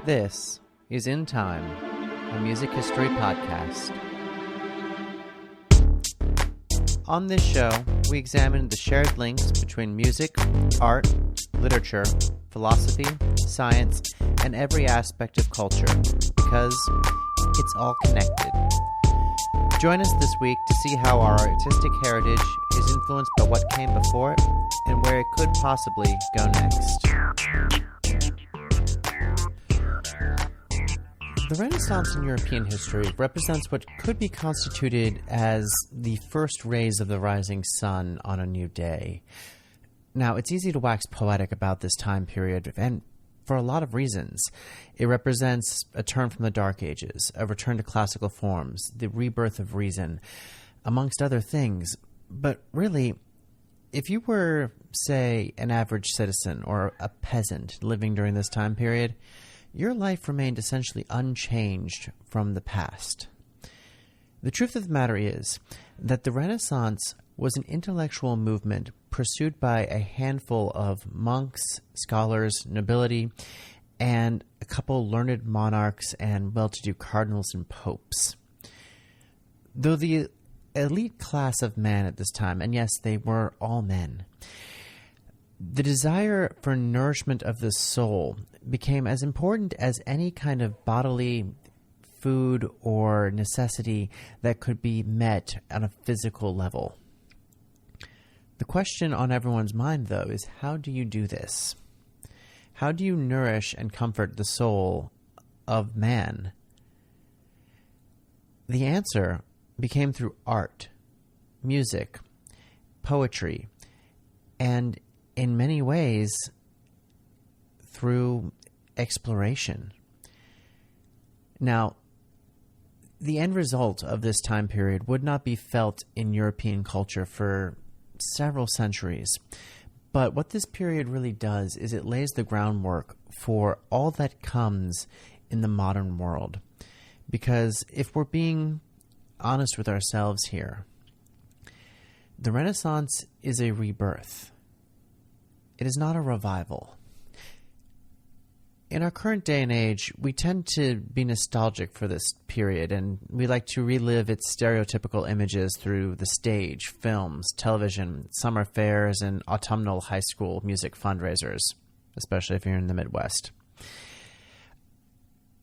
This is In Time, a music history podcast. On this show, we examine the shared links between music, art, literature, philosophy, science, and every aspect of culture, because it's all connected. Join us this week to see how our artistic heritage is influenced by what came before it and where it could possibly go next. The Renaissance in European history represents what could be constituted as the first rays of the rising sun on a new day. Now, it's easy to wax poetic about this time period, and for a lot of reasons. It represents a turn from the Dark Ages, a return to classical forms, the rebirth of reason, amongst other things. But really, if you were, say, an average citizen or a peasant living during this time period, your life remained essentially unchanged from the past. The truth of the matter is that the Renaissance was an intellectual movement pursued by a handful of monks, scholars, nobility, and a couple learned monarchs and well-to-do cardinals and popes. Though the elite class of man at this time, and yes, they were all men, the desire for nourishment of the soul became as important as any kind of bodily food or necessity that could be met on a physical level. The question on everyone's mind, though, is how do you do this? How do you nourish and comfort the soul of man? The answer became through art, music, poetry, and in many ways through exploration. Now, the end result of this time period would not be felt in European culture for several centuries. But what this period really does is it lays the groundwork for all that comes in the modern world. Because if we're being honest with ourselves here, the Renaissance is a rebirth. It is not a revival. In our current day and age, we tend to be nostalgic for this period, and we like to relive its stereotypical images through the stage, films, television, summer fairs, and autumnal high school music fundraisers, especially if you're in the Midwest.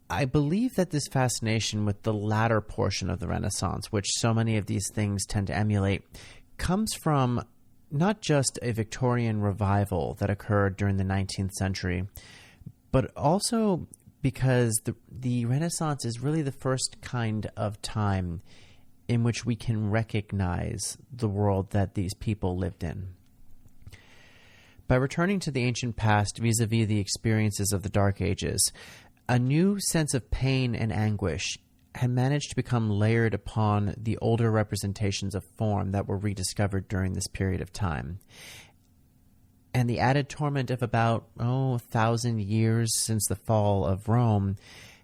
I believe that this fascination with the latter portion of the Renaissance, which so many of these things tend to emulate, comes from not just a Victorian revival that occurred during the 19th century, but also because the Renaissance is really the first kind of time in which we can recognize the world that these people lived in. By returning to the ancient past vis-a-vis the experiences of the Dark Ages, a new sense of pain and anguish had managed to become layered upon the older representations of form that were rediscovered during this period of time. And the added torment of about, 1,000 years since the fall of Rome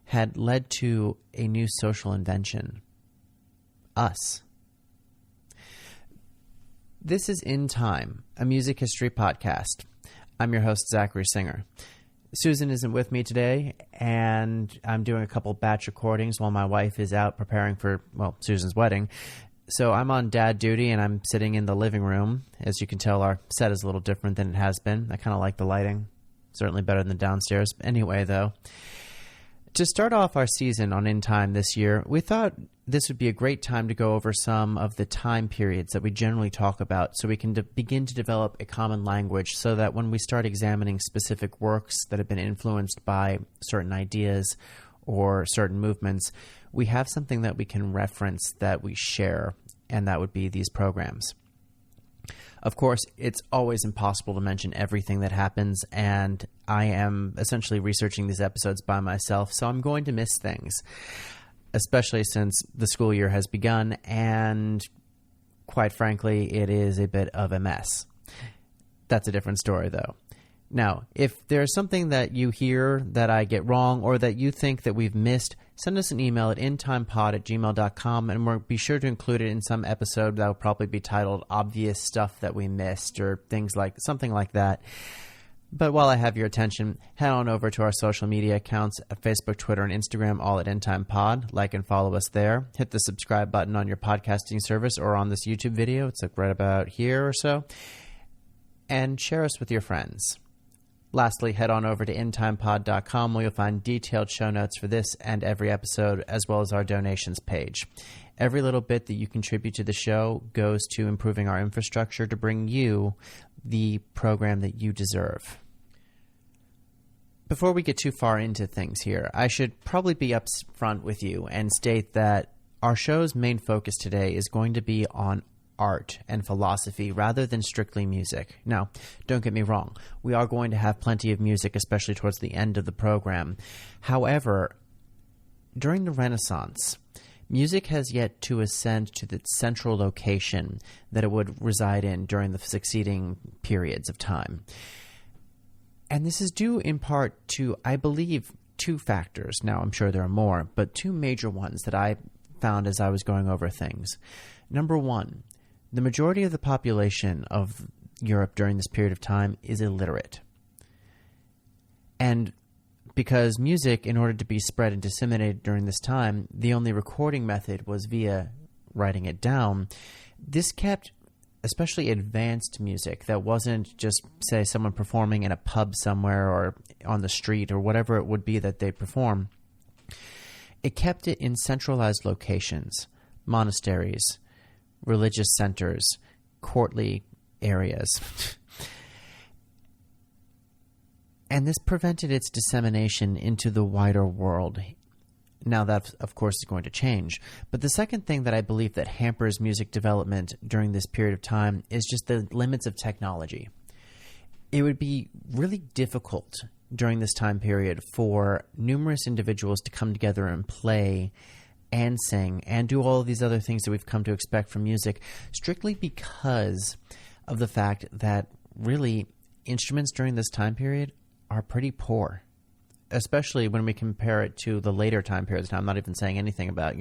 had led to a new social invention. Us. This is In Time, a music history podcast. I'm your host, Zachary Singer. Susan isn't with me today, and I'm doing a couple batch recordings while my wife is out preparing for, Susan's wedding. So I'm on dad duty, and I'm sitting in the living room. As you can tell, our set is a little different than it has been. I kind of like the lighting. Certainly better than downstairs. Anyway, though, to start off our season on In Time this year, we thought this would be a great time to go over some of the time periods that we generally talk about so we can begin to develop a common language so that when we start examining specific works that have been influenced by certain ideas or certain movements, we have something that we can reference that we share, and that would be these programs. Of course, it's always impossible to mention everything that happens, and I am essentially researching these episodes by myself, so I'm going to miss things, especially since the school year has begun, and quite frankly, it is a bit of a mess. That's a different story, though. Now, if there's something that you hear that I get wrong or that you think that we've missed, send us an email at intimepod@gmail.com, and we'll be sure to include it in some episode that will probably be titled Obvious Stuff That We Missed or something like that. But while I have your attention, head on over to our social media accounts at Facebook, Twitter, and Instagram, all at EndTimePod. Like and follow us there. Hit the subscribe button on your podcasting service or on this YouTube video. It's like right about here or so. And share us with your friends. Lastly, head on over to endtimepod.com where you'll find detailed show notes for this and every episode, as well as our donations page. Every little bit that you contribute to the show goes to improving our infrastructure to bring you the program that you deserve. Before we get too far into things here, I should probably be upfront with you and state that our show's main focus today is going to be on art and philosophy rather than strictly music. Now, don't get me wrong. We are going to have plenty of music, especially towards the end of the program. However, during the Renaissance, music has yet to ascend to the central location that it would reside in during the succeeding periods of time. And this is due in part to, I believe, two factors. Now, I'm sure there are more, but two major ones that I found as I was going over things. Number one, the majority of the population of Europe during this period of time is illiterate. And because music, in order to be spread and disseminated during this time, the only recording method was via writing it down, this kept especially advanced music that wasn't just, say, someone performing in a pub somewhere or on the street or whatever it would be that they perform. It kept it in centralized locations, monasteries, religious centers, courtly areas. And this prevented its dissemination into the wider world. Now that, of course, is going to change. But the second thing that I believe that hampers music development during this period of time is just the limits of technology. It would be really difficult during this time period for numerous individuals to come together and play and sing and do all of these other things that we've come to expect from music, strictly because of the fact that really instruments during this time period are pretty poor, especially when we compare it to the later time periods. Now, I'm not even saying anything about,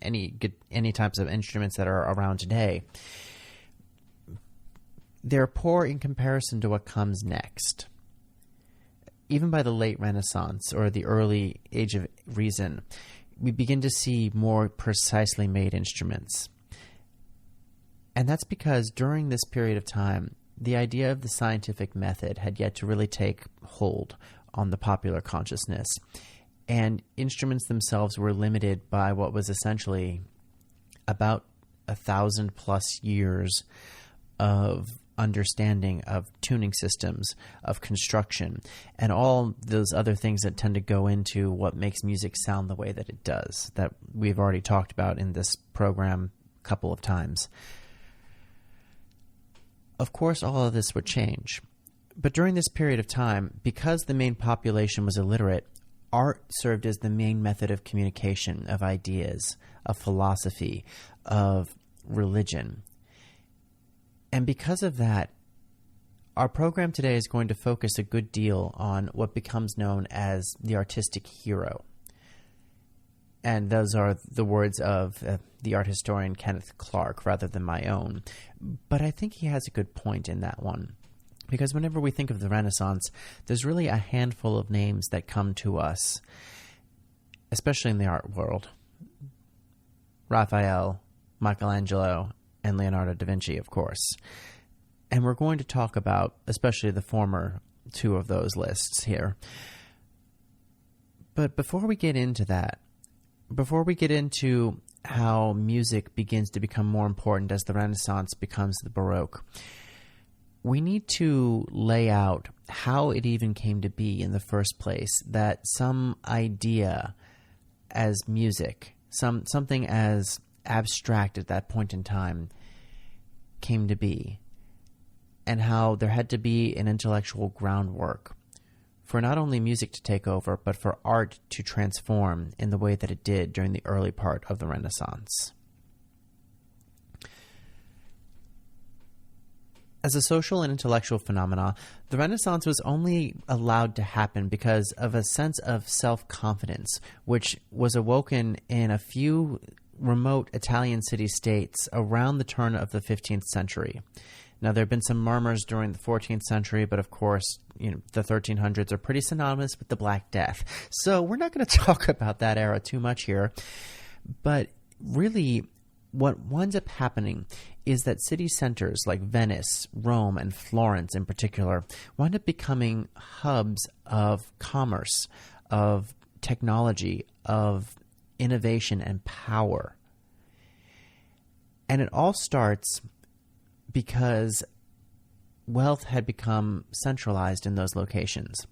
any types of instruments that are around today. They're poor in comparison to what comes next. Even by the late Renaissance or the early Age of Reason, we begin to see more precisely made instruments. And that's because during this period of time, the idea of the scientific method had yet to really take hold on the popular consciousness. And instruments themselves were limited by what was essentially about 1,000+ years of understanding of tuning systems, of construction, and all those other things that tend to go into what makes music sound the way that it does, that we've already talked about in this program a couple of times. Of course, all of this would change. But during this period of time, because the main population was illiterate, art served as the main method of communication, of ideas, of philosophy, of religion. And because of that, our program today is going to focus a good deal on what becomes known as the artistic hero. And those are the words of the art historian Kenneth Clark rather than my own. But I think he has a good point in that one. Because whenever we think of the Renaissance, there's really a handful of names that come to us, especially in the art world. Raphael, Michelangelo, and Leonardo da Vinci, of course. And we're going to talk about especially the former two of those lists here. But before we get into that, before we get into how music begins to become more important as the Renaissance becomes the Baroque, we need to lay out how it even came to be in the first place that some idea as music, something as abstract at that point in time, came to be, and how there had to be an intellectual groundwork for not only music to take over, but for art to transform in the way that it did during the early part of the Renaissance. As a social and intellectual phenomena, the Renaissance was only allowed to happen because of a sense of self-confidence, which was awoken in a few remote Italian city-states around the turn of the 15th century. Now, there have been some murmurs during the 14th century, but of course, the 1300s are pretty synonymous with the Black Death. So we're not going to talk about that era too much here. But really, what winds up happening is that city centers like Venice, Rome, and Florence in particular wind up becoming hubs of commerce, of technology, of innovation and power. And it all starts because wealth had become centralized in those locations.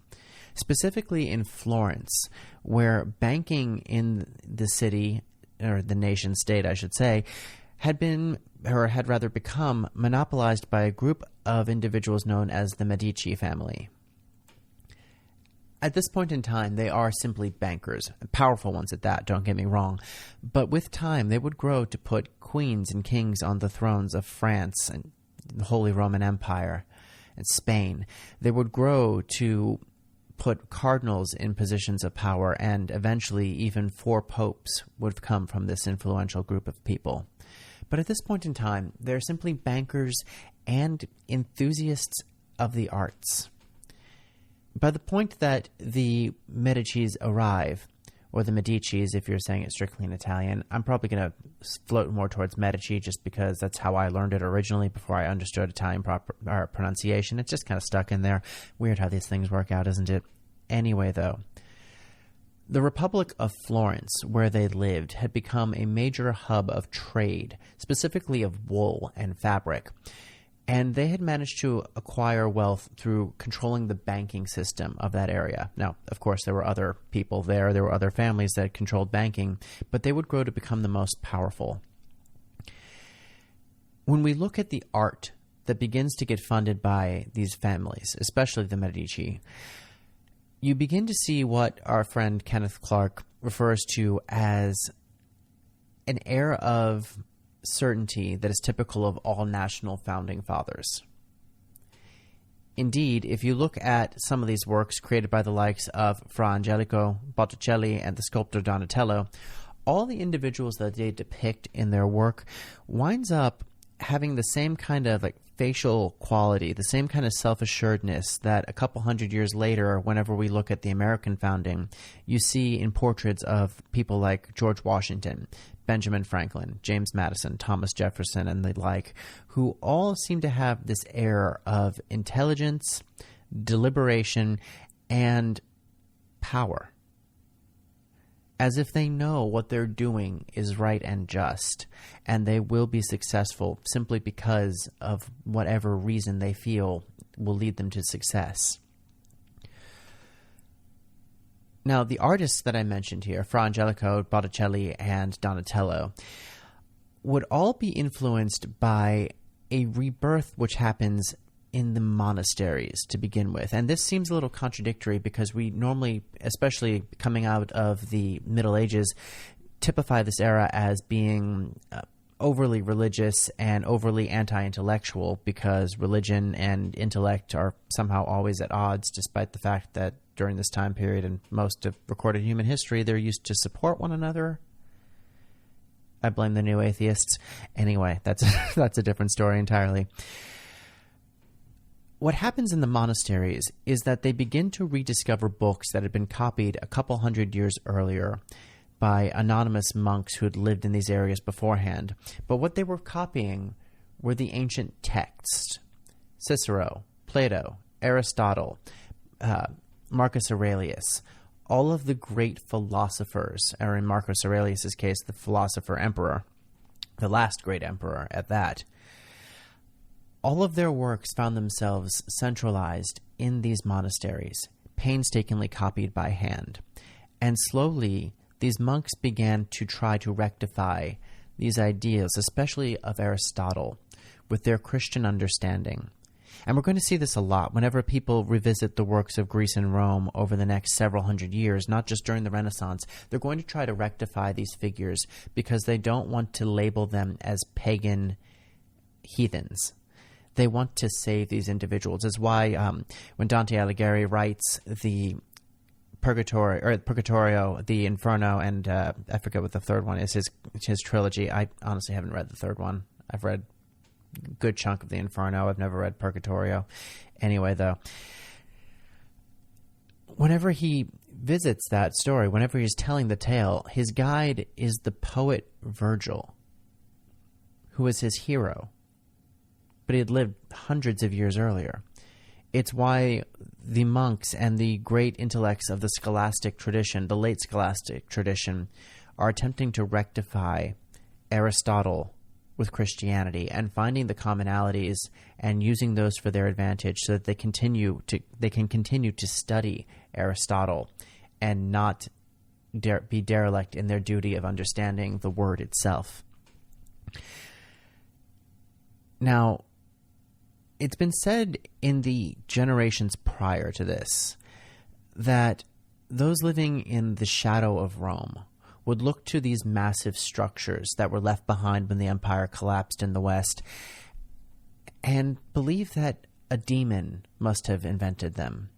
Specifically in Florence, where banking in the city, or the nation state, I should say, had rather become monopolized by a group of individuals known as the Medici family. At this point in time, they are simply bankers, powerful ones at that, don't get me wrong. But with time, they would grow to put queens and kings on the thrones of France and the Holy Roman Empire and Spain. They would grow to put cardinals in positions of power, and eventually even 4 popes would come from this influential group of people. But at this point in time, they're simply bankers and enthusiasts of the arts. By the point that the Medicis arrive, or the Medicis if you're saying it strictly in Italian, I'm probably going to float more towards Medici just because that's how I learned it originally before I understood Italian pronunciation. It's just kind of stuck in there. Weird how these things work out, isn't it? Anyway, though, the Republic of Florence, where they lived, had become a major hub of trade, specifically of wool and fabric. And they had managed to acquire wealth through controlling the banking system of that area. Now, of course, there were other people there. There were other families that controlled banking, but they would grow to become the most powerful. When we look at the art that begins to get funded by these families, especially the Medici, you begin to see what our friend Kenneth Clark refers to as an air of certainty that is typical of all national founding fathers. Indeed, if you look at some of these works created by the likes of Fra Angelico, Botticelli, and the sculptor Donatello, all the individuals that they depict in their work winds up having the same kind of facial quality, the same kind of self-assuredness that a couple hundred years later, whenever we look at the American founding, you see in portraits of people like George Washington, Benjamin Franklin, James Madison, Thomas Jefferson, and the like, who all seem to have this air of intelligence, deliberation, and power. As if they know what they're doing is right and just, and they will be successful simply because of whatever reason they feel will lead them to success. Now, the artists that I mentioned here, Fra Angelico, Botticelli, and Donatello, would all be influenced by a rebirth which happens in the monasteries to begin with. And this seems a little contradictory because we normally, especially coming out of the Middle Ages, typify this era as being overly religious and overly anti-intellectual because religion and intellect are somehow always at odds, despite the fact that during this time period and most of recorded human history, they're used to support one another. I blame the new atheists. Anyway, that's a different story entirely. What happens in the monasteries is that they begin to rediscover books that had been copied a couple hundred years earlier by anonymous monks who had lived in these areas beforehand. But what they were copying were the ancient texts. Cicero, Plato, Aristotle, Marcus Aurelius, all of the great philosophers, or in Marcus Aurelius' case, the philosopher emperor, the last great emperor at that. All of their works found themselves centralized in these monasteries, painstakingly copied by hand. And slowly, these monks began to try to rectify these ideas, especially of Aristotle, with their Christian understanding. And we're going to see this a lot whenever people revisit the works of Greece and Rome over the next several hundred years, not just during the Renaissance. They're going to try to rectify these figures because they don't want to label them as pagan heathens. They want to save these individuals. That's why when Dante Alighieri writes the Purgatorio, the Inferno, and I forget what the third one is, his trilogy. I honestly haven't read the third one. I've read good chunk of the Inferno. I've never read Purgatorio. Anyway, though, whenever he visits that story, whenever he's telling the tale, his guide is the poet Virgil, who is his hero. But he had lived hundreds of years earlier. It's why the monks and the great intellects of the scholastic tradition, the late scholastic tradition, are attempting to rectify Aristotle with Christianity and finding the commonalities and using those for their advantage so that they can continue to study Aristotle and not be derelict in their duty of understanding the word itself. Now, it's been said in the generations prior to this that those living in the shadow of Rome would look to these massive structures that were left behind when the empire collapsed in the West and believe that a demon must have invented them,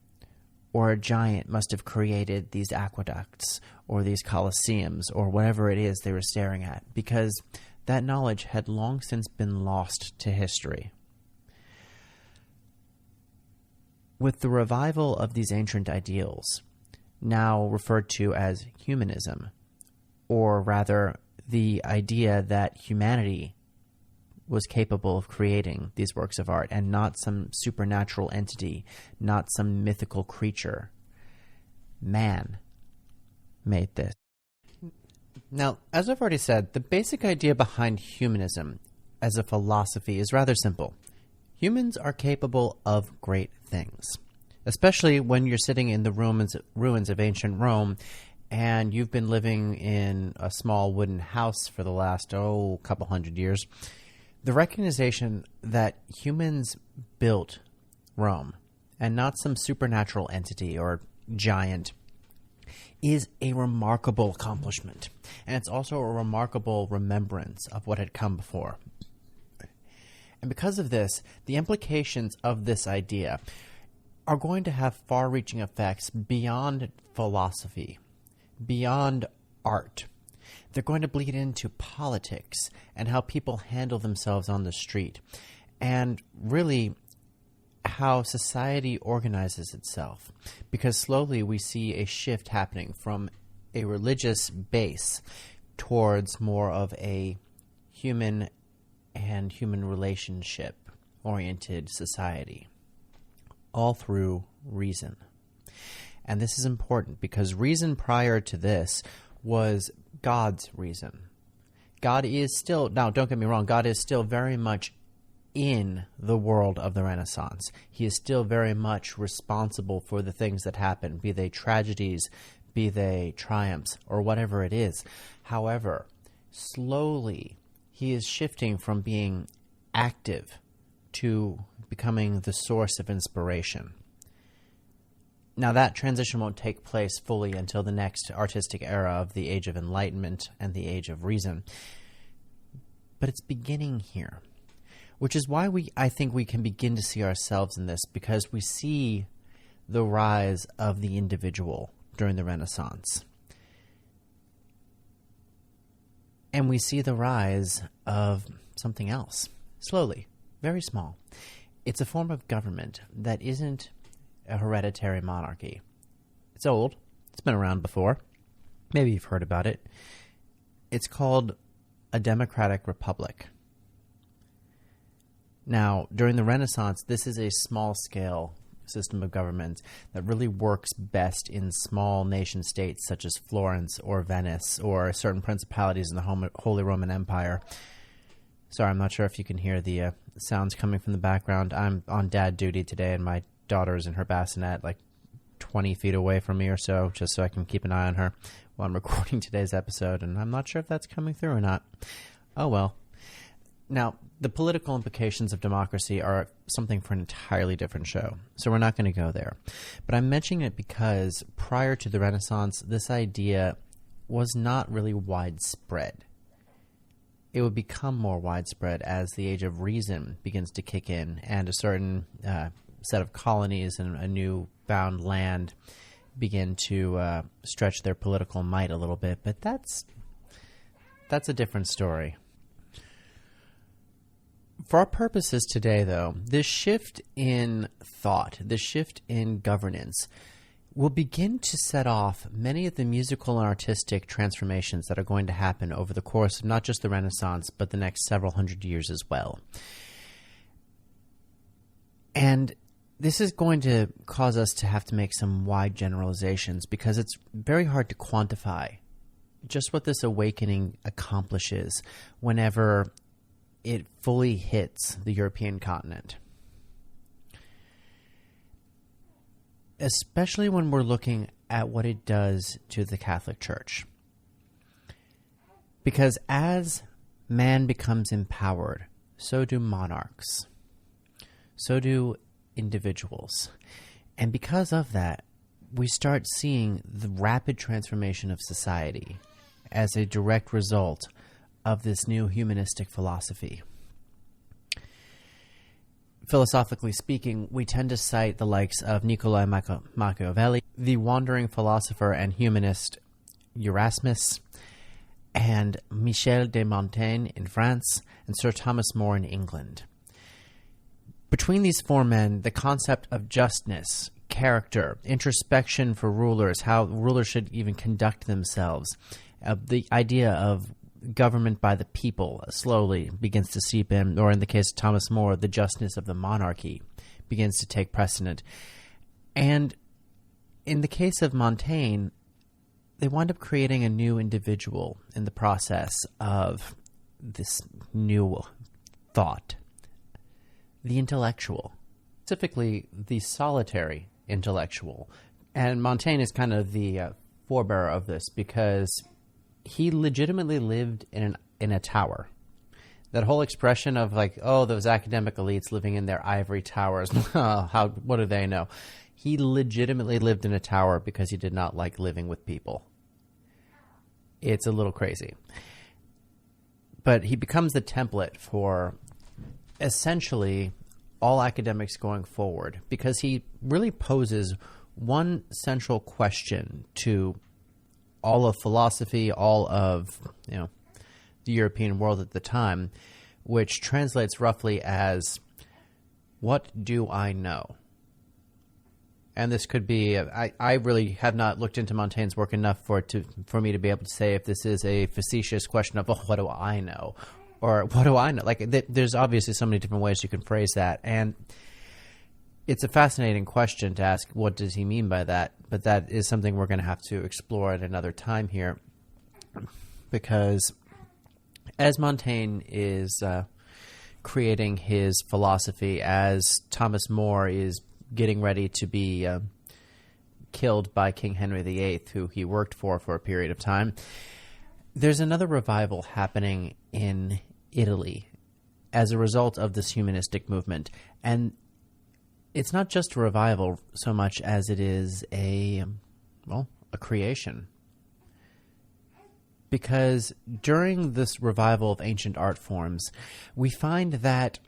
or a giant must have created these aqueducts or these colosseums or whatever it is they were staring at, because that knowledge had long since been lost to history. With the revival of these ancient ideals, now referred to as humanism, or rather the idea that humanity was capable of creating these works of art and not some supernatural entity, not some mythical creature. Man made this. Now, as I've already said, the basic idea behind humanism as a philosophy is rather simple. Humans are capable of great things, especially when you're sitting in the ruins of ancient Rome and you've been living in a small wooden house for the last, couple hundred years. The recognition that humans built Rome and not some supernatural entity or giant is a remarkable accomplishment. And it's also a remarkable remembrance of what had come before. And because of this, the implications of this idea are going to have far-reaching effects beyond philosophy, beyond art. They're going to bleed into politics and how people handle themselves on the street, and really how society organizes itself. Because slowly we see a shift happening from a religious base towards more of a human and human relationship-oriented society, all through reason. And this is important because reason prior to this was God's reason. God is still, now don't get me wrong, God is still very much in the world of the Renaissance. He is still very much responsible for the things that happen, be they tragedies, be they triumphs, or whatever it is. However, slowly he is shifting from being active to becoming the source of inspiration. Now, that transition won't take place fully until the next artistic era of the Age of Enlightenment and the Age of Reason. But it's beginning here, which is why I think we can begin to see ourselves in this, because we see the rise of the individual during the Renaissance. And we see the rise of something else, slowly, very small. It's a form of government that isn't a hereditary monarchy. It's old. It's been around before. Maybe you've heard about it. It's called a democratic republic. Now, during the Renaissance, this is a small-scale system of government that really works best in small nation-states such as Florence or Venice or certain principalities in the Holy Roman Empire. Sorry, I'm not sure if you can hear the sounds coming from the background. I'm on dad duty today, and my daughter's in her bassinet like 20 feet away from me or so, just so I can keep an eye on her while I'm recording today's episode, and I'm not sure if that's coming through or not. Oh well. Now, the political implications of democracy are something for an entirely different show, so we're not going to go there. But I'm mentioning it because prior to the Renaissance, this idea was not really widespread. It would become more widespread as the Age of Reason begins to kick in and a certain set of colonies and a new found land begin to stretch their political might a little bit. But that's a different story. For our purposes today, though, this shift in thought, this shift in governance, will begin to set off many of the musical and artistic transformations that are going to happen over the course of not just the Renaissance, but the next several hundred years as well. And this is going to cause us to have to make some wide generalizations because it's very hard to quantify just what this awakening accomplishes whenever it fully hits the European continent. Especially when we're looking at what it does to the Catholic Church. Because as man becomes empowered, so do monarchs. So do individuals. And because of that, we start seeing the rapid transformation of society as a direct result of this new humanistic philosophy. Philosophically speaking, we tend to cite the likes of Niccolo Machiavelli, the wandering philosopher and humanist Erasmus, and Michel de Montaigne in France, and Sir Thomas More in England. Between these four men, the concept of justness, character, introspection for rulers, how rulers should even conduct themselves, the idea of government by the people slowly begins to seep in, or in the case of Thomas More, the justness of the monarchy begins to take precedent. And in the case of Montaigne, they wind up creating a new individual in the process of this new thought. The intellectual, specifically the solitary intellectual. And Montaigne is kind of the forebearer of this because he legitimately lived in a tower. That whole expression of like, oh, those academic elites living in their ivory towers, what do they know? He legitimately lived in a tower because he did not like living with people. It's a little crazy. But he becomes the template for essentially all academics going forward because he really poses one central question to all of philosophy, all of the European world at the time, which translates roughly as, what do I know? And this could be, I really have not looked into Montaigne's work enough for me to be able to say if this is a facetious question of, what do I know? Or what do I know? Like, there's obviously so many different ways you can phrase that. And it's a fascinating question to ask, what does he mean by that? But that is something we're going to have to explore at another time here. Because as Montaigne is creating his philosophy, as Thomas More is getting ready to be killed by King Henry VIII, who he worked for a period of time, there's another revival happening in Italy as a result of this humanistic movement. And it's not just a revival so much as it is a creation. Because during this revival of ancient art forms, we find that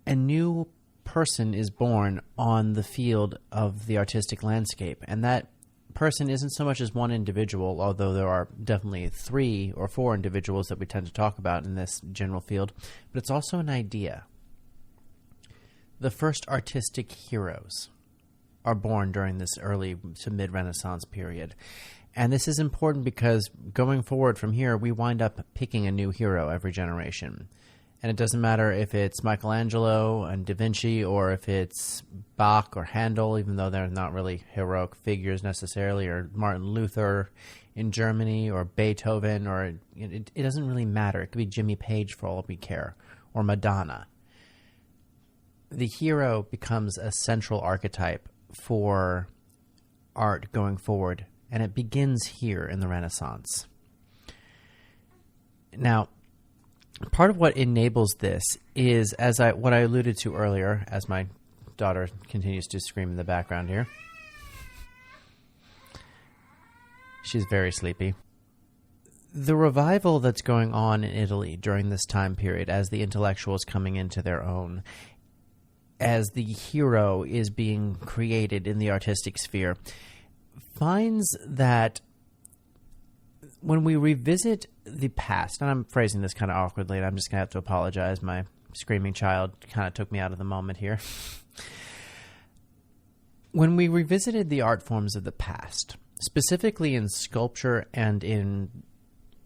a new person is born on the field of the artistic landscape. And that person isn't so much as one individual, although there are definitely 3 or 4 individuals that we tend to talk about in this general field, but it's also an idea. The first artistic heroes are born during this early to mid-Renaissance period. And this is important because going forward from here, we wind up picking a new hero every generation. And it doesn't matter if it's Michelangelo and Da Vinci or if it's Bach or Handel, even though they're not really heroic figures necessarily, or Martin Luther in Germany or Beethoven, or it doesn't really matter. It could be Jimmy Page for all we care, or Madonna. The hero becomes a central archetype for art going forward, and it begins here in the Renaissance. Now, part of what enables this is, what I alluded to earlier, as my daughter continues to scream in the background here. She's very sleepy. The revival that's going on in Italy during this time period, as the intellectuals coming into their own, as the hero is being created in the artistic sphere, finds that when we revisit the past, and I'm phrasing this kind of awkwardly, and I'm just going to have to apologize. My screaming child kind of took me out of the moment here. When we revisited the art forms of the past, specifically in sculpture and in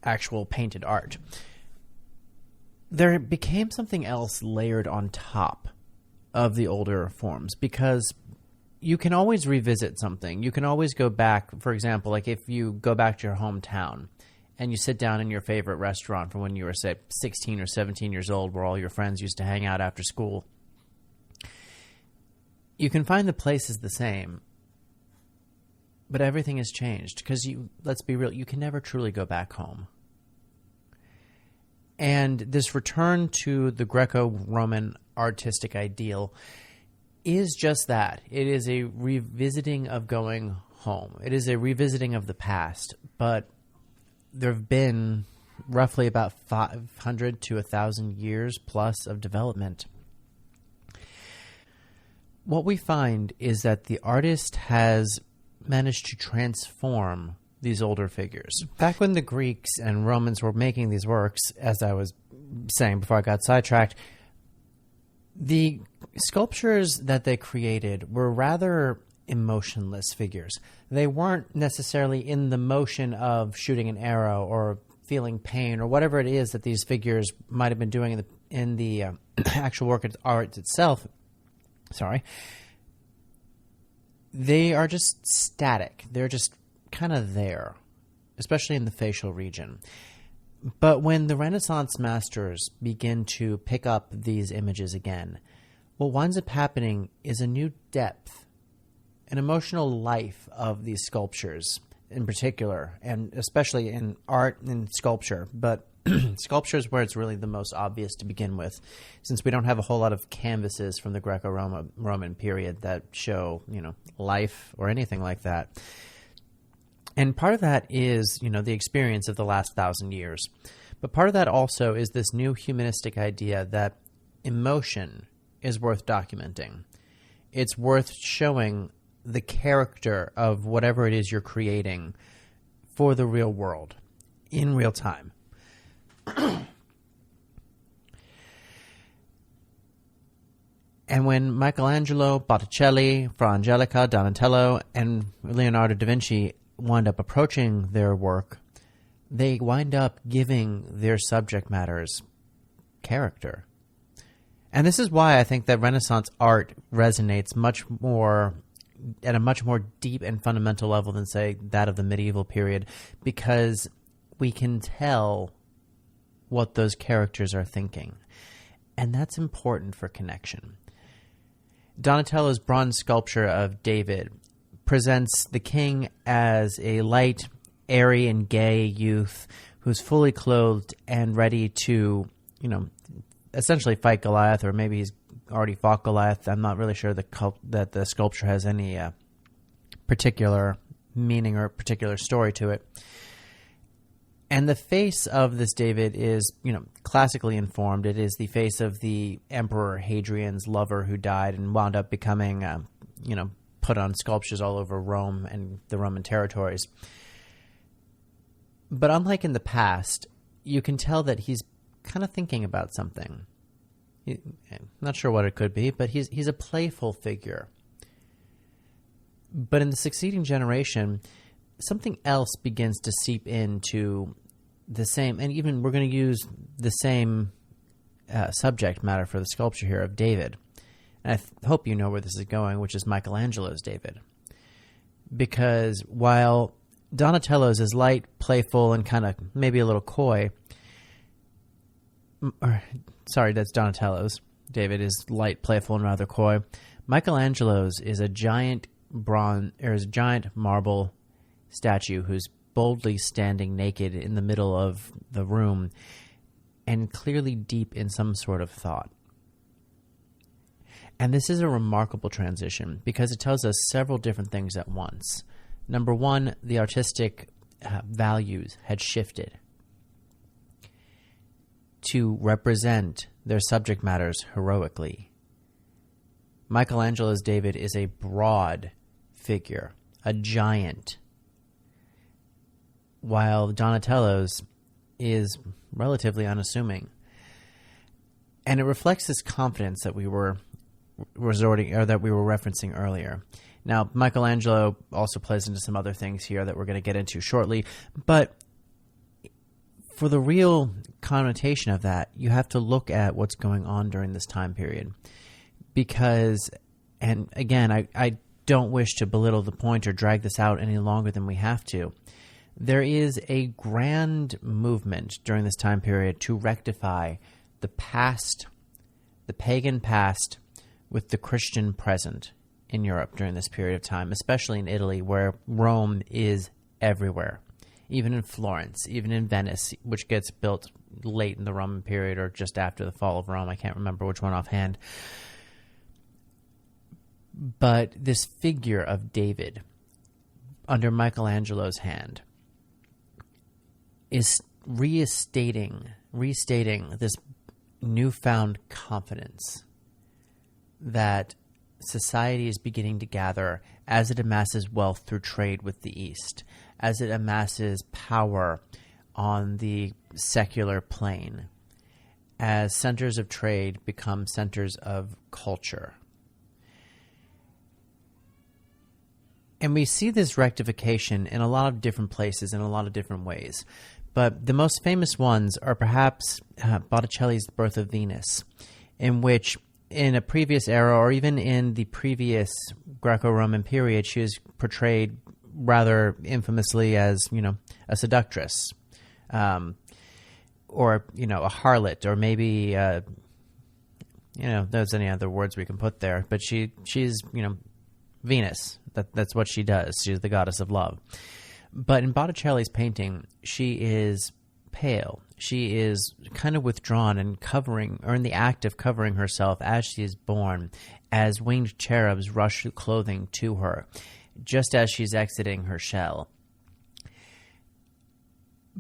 actual painted art, there became something else layered on top of the older forms, because you can always revisit something. You can always go back. For example, like if you go back to your hometown and you sit down in your favorite restaurant from when you were, say, 16 or 17 years old, where all your friends used to hang out after school, you can find the place is the same, but everything has changed because let's be real, you can never truly go back home. And this return to the Greco-Roman artistic ideal is just that. It is a revisiting of going home. It is a revisiting of the past, but there have been roughly about 500 to 1,000 years plus of development. What we find is that the artist has managed to transform these older figures. Back when the Greeks and Romans were making these works, as I was saying before I got sidetracked, the sculptures that they created were rather emotionless figures. They weren't necessarily in the motion of shooting an arrow or feeling pain or whatever it is that these figures might have been doing in the actual work of art itself. Sorry. They are just static. They're just kind of there, especially in the facial region. But when the Renaissance masters begin to pick up these images again, what winds up happening is a new depth, an emotional life of these sculptures in particular, and especially in art and sculpture. But sculpture is where it's really the most obvious to begin with, since we don't have a whole lot of canvases from the Greco-Roman period that show, life or anything like that. And part of that is, the experience of the last 1,000 years. But part of that also is this new humanistic idea that emotion is worth documenting. It's worth showing the character of whatever it is you're creating for the real world in real time. And when Michelangelo, Botticelli, Fra Angelica, Donatello, and Leonardo da Vinci wind up approaching their work, they wind up giving their subject matters character. And this is why I think that Renaissance art resonates much more at a much more deep and fundamental level than, say, that of the medieval period, because we can tell what those characters are thinking. And that's important for connection. Donatello's bronze sculpture of David presents the king as a light, airy, and gay youth who's fully clothed and ready to, essentially fight Goliath, or maybe he's already fought Goliath. I'm not really sure that the sculpture has any particular meaning or particular story to it. And the face of this David is, classically informed. It is the face of the Emperor Hadrian's lover who died and wound up becoming, put on sculptures all over Rome and the Roman territories. But unlike in the past, you can tell that he's kind of thinking about something. I'm not sure what it could be, but he's a playful figure. But in the succeeding generation, something else begins to seep into the same, and even we're going to use the same subject matter for the sculpture here of David. And I hope you know where this is going, which is Michelangelo's David. Because while Donatello's is light, playful, and kind of maybe a little coy, that's Donatello's. David is light, playful, and rather coy. Michelangelo's is a giant marble statue who's boldly standing naked in the middle of the room and clearly deep in some sort of thought. And this is a remarkable transition because it tells us several different things at once. Number one, the artistic values had shifted to represent their subject matters heroically. Michelangelo's David is a broad figure, a giant, while Donatello's is relatively unassuming. And it reflects this confidence that we were referencing earlier. Now, Michelangelo also plays into some other things here that we're going to get into shortly, but for the real connotation of that, you have to look at what's going on during this time period. Because, and again, I don't wish to belittle the point or drag this out any longer than we have to. There is a grand movement during this time period to rectify the past, the pagan past, with the Christian present in Europe during this period of time, especially in Italy, where Rome is everywhere. Even in Florence, even in Venice, which gets built late in the Roman period or just after the fall of Rome. I can't remember which one offhand. But this figure of David under Michelangelo's hand is restating this newfound confidence that society is beginning to gather as it amasses wealth through trade with the East, as it amasses power on the secular plane, as centers of trade become centers of culture. And we see this rectification in a lot of different places, in a lot of different ways. But the most famous ones are perhaps Botticelli's Birth of Venus, in which in a previous era, or even in the previous Greco-Roman period, she is portrayed rather infamously as, a seductress, or, a harlot, or maybe, there's any other words we can put there. But she's, Venus. That's what she does. She's the goddess of love. But in Botticelli's painting, she is pale. She is kind of withdrawn and covering, or in the act of covering herself as she is born, as winged cherubs rush clothing to her, just as she's exiting her shell.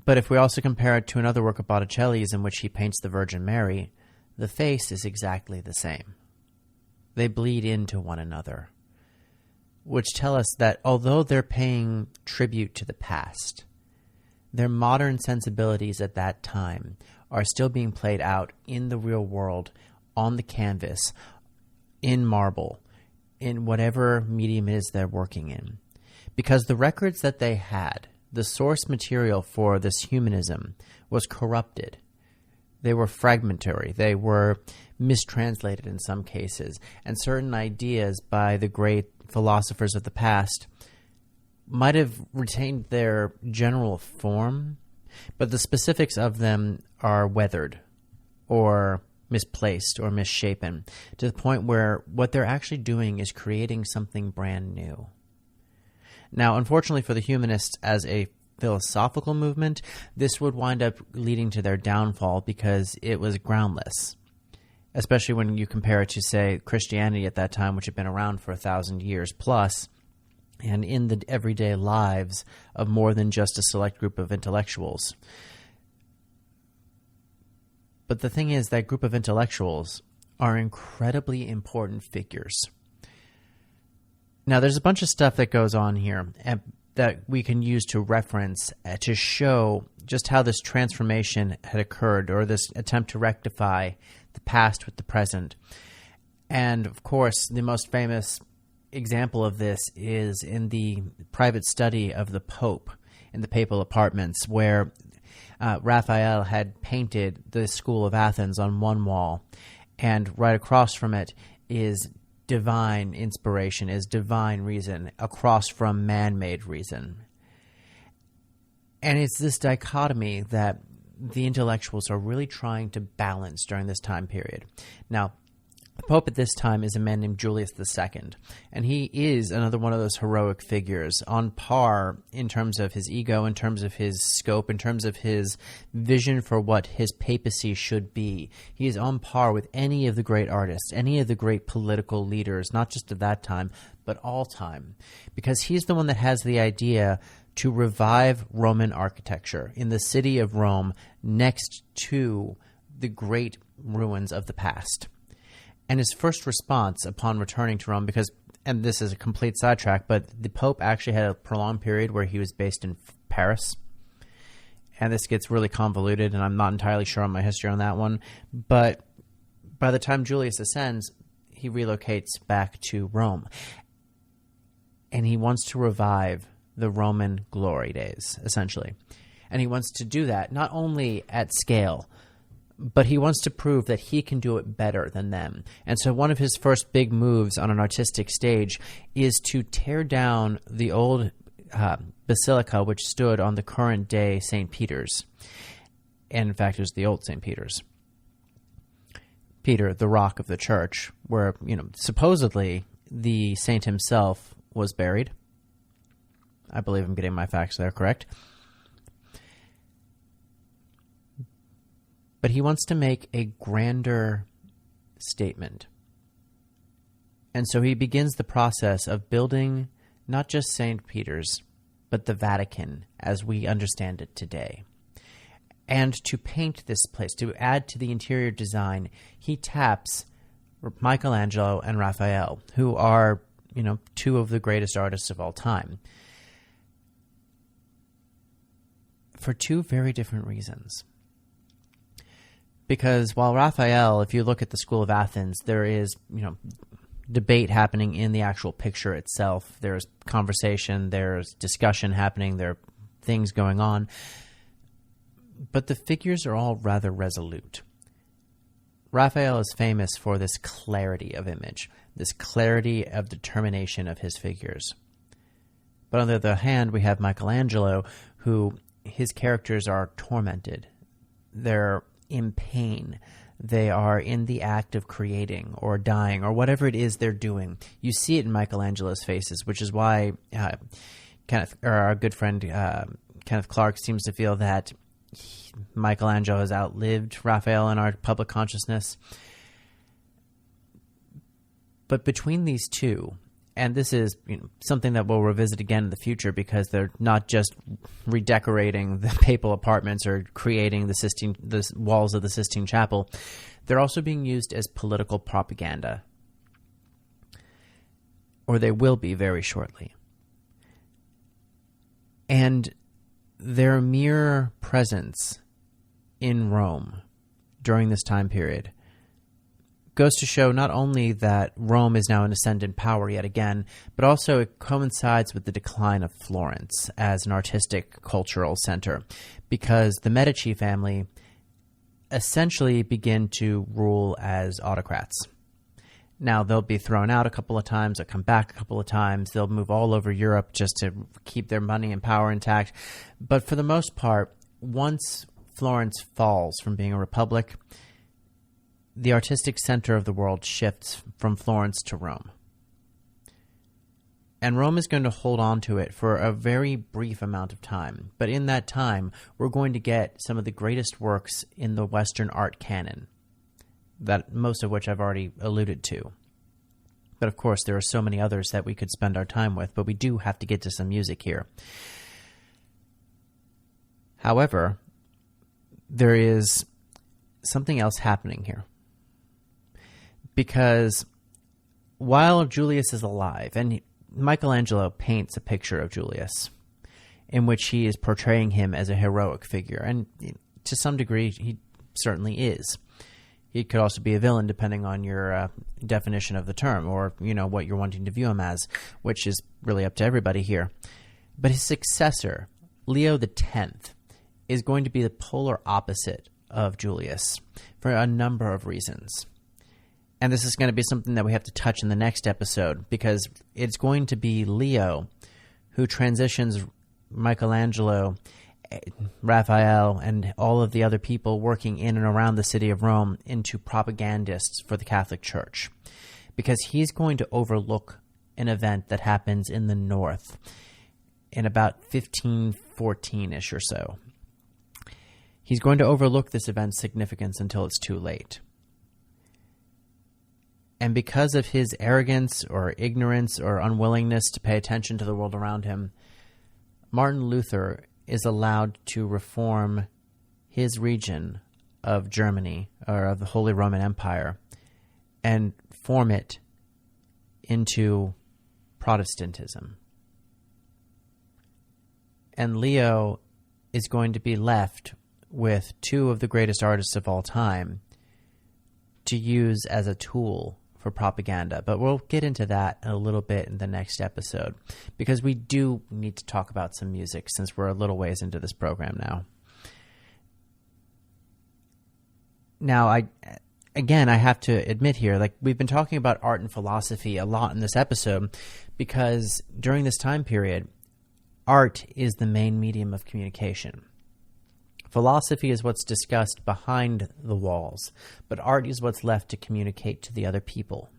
But if we also compare it to another work of Botticelli's in which he paints the Virgin Mary, the face is exactly the same. They bleed into one another, which tell us that although they're paying tribute to the past, their modern sensibilities at that time are still being played out in the real world, on the canvas, in marble, in whatever medium it is they're working in. Because the records that they had, the source material for this humanism, was corrupted. They were fragmentary. They were mistranslated in some cases. And certain ideas by the great philosophers of the past might have retained their general form, but the specifics of them are weathered or misplaced or misshapen to the point where what they're actually doing is creating something brand new. Now, unfortunately for the humanists as a philosophical movement, this would wind up leading to their downfall because it was groundless, especially when you compare it to, say, Christianity at that time, which had been around for 1,000 years plus, and in the everyday lives of more than just a select group of intellectuals. But the thing is, that group of intellectuals are incredibly important figures. Now, there's a bunch of stuff that goes on here that we can use to reference to show just how this transformation had occurred, or this attempt to rectify the past with the present. And, of course, the most famous example of this is in the private study of the Pope in the papal apartments, where Raphael had painted the School of Athens on one wall, and right across from it is divine inspiration, is divine reason, across from man-made reason. And it's this dichotomy that the intellectuals are really trying to balance during this time period. Now, the Pope at this time is a man named Julius II, and he is another one of those heroic figures, on par in terms of his ego, in terms of his scope, in terms of his vision for what his papacy should be. He is on par with any of the great artists, any of the great political leaders, not just of that time, but all time, because he's the one that has the idea to revive Roman architecture in the city of Rome next to the great ruins of the past. And his first response upon returning to Rome, because, and this is a complete sidetrack, but the Pope actually had a prolonged period where he was based in Paris. And this gets really convoluted, and I'm not entirely sure on my history on that one. But by the time Julius ascends, he relocates back to Rome. And he wants to revive the Roman glory days, essentially. And he wants to do that not only at scale, but he wants to prove that he can do it better than them. And so one of his first big moves on an artistic stage is to tear down the old basilica, which stood on the current day St. Peter's. And in fact, it was the old St. Peter's. Peter, the rock of the church, where, supposedly the saint himself was buried. I believe I'm getting my facts there correct. But he wants to make a grander statement. And so he begins the process of building not just St. Peter's, but the Vatican as we understand it today. And to paint this place, to add to the interior design, he taps Michelangelo and Raphael, who are, two of the greatest artists of all time, for two very different reasons. Because while Raphael, if you look at the School of Athens, there is, debate happening in the actual picture itself. There's conversation, there's discussion happening, there are things going on. But the figures are all rather resolute. Raphael is famous for this clarity of image, this clarity of determination of his figures. But on the other hand, we have Michelangelo, who his characters are tormented. They're in pain. They are in the act of creating or dying or whatever it is they're doing. You see it in Michelangelo's faces, which is why our good friend Kenneth Clark seems to feel that Michelangelo has outlived Raphael in our public consciousness. But between these two, and this is something that we'll revisit again in the future because they're not just redecorating the papal apartments or creating the walls of the Sistine Chapel, they're also being used as political propaganda. Or they will be very shortly. And their mere presence in Rome during this time period goes to show not only that Rome is now an ascendant power yet again, but also it coincides with the decline of Florence as an artistic cultural center, because the Medici family essentially begin to rule as autocrats. Now, they'll be thrown out a couple of times, they'll come back a couple of times, they'll move all over Europe just to keep their money and power intact. But for the most part, once Florence falls from being a republic, the artistic center of the world shifts from Florence to Rome. And Rome is going to hold on to it for a very brief amount of time. But in that time, we're going to get some of the greatest works in the Western art canon, that most of which I've already alluded to. But of course, there are so many others that we could spend our time with, but we do have to get to some music here. However, there is something else happening here. Because while Julius is alive, and Michelangelo paints a picture of Julius in which he is portraying him as a heroic figure, and to some degree he certainly is. He could also be a villain depending on your definition of the term, or what you're wanting to view him as, which is really up to everybody here. But his successor, Leo X, is going to be the polar opposite of Julius for a number of reasons. And this is going to be something that we have to touch in the next episode, because it's going to be Leo who transitions Michelangelo, Raphael, and all of the other people working in and around the city of Rome into propagandists for the Catholic Church. Because he's going to overlook an event that happens in the north in about 1514-ish or so. He's going to overlook this event's significance until it's too late. And because of his arrogance or ignorance or unwillingness to pay attention to the world around him, Martin Luther is allowed to reform his region of Germany, or of the Holy Roman Empire, and form it into Protestantism. And Leo is going to be left with two of the greatest artists of all time to use as a tool for propaganda. But we'll get into that a little bit in the next episode, because we do need to talk about some music since we're a little ways into this program now. Now, I have to admit here, like, we've been talking about art and philosophy a lot in this episode because during this time period, art is the main medium of communication. Philosophy is what's discussed behind the walls, but art is what's left to communicate to the other people.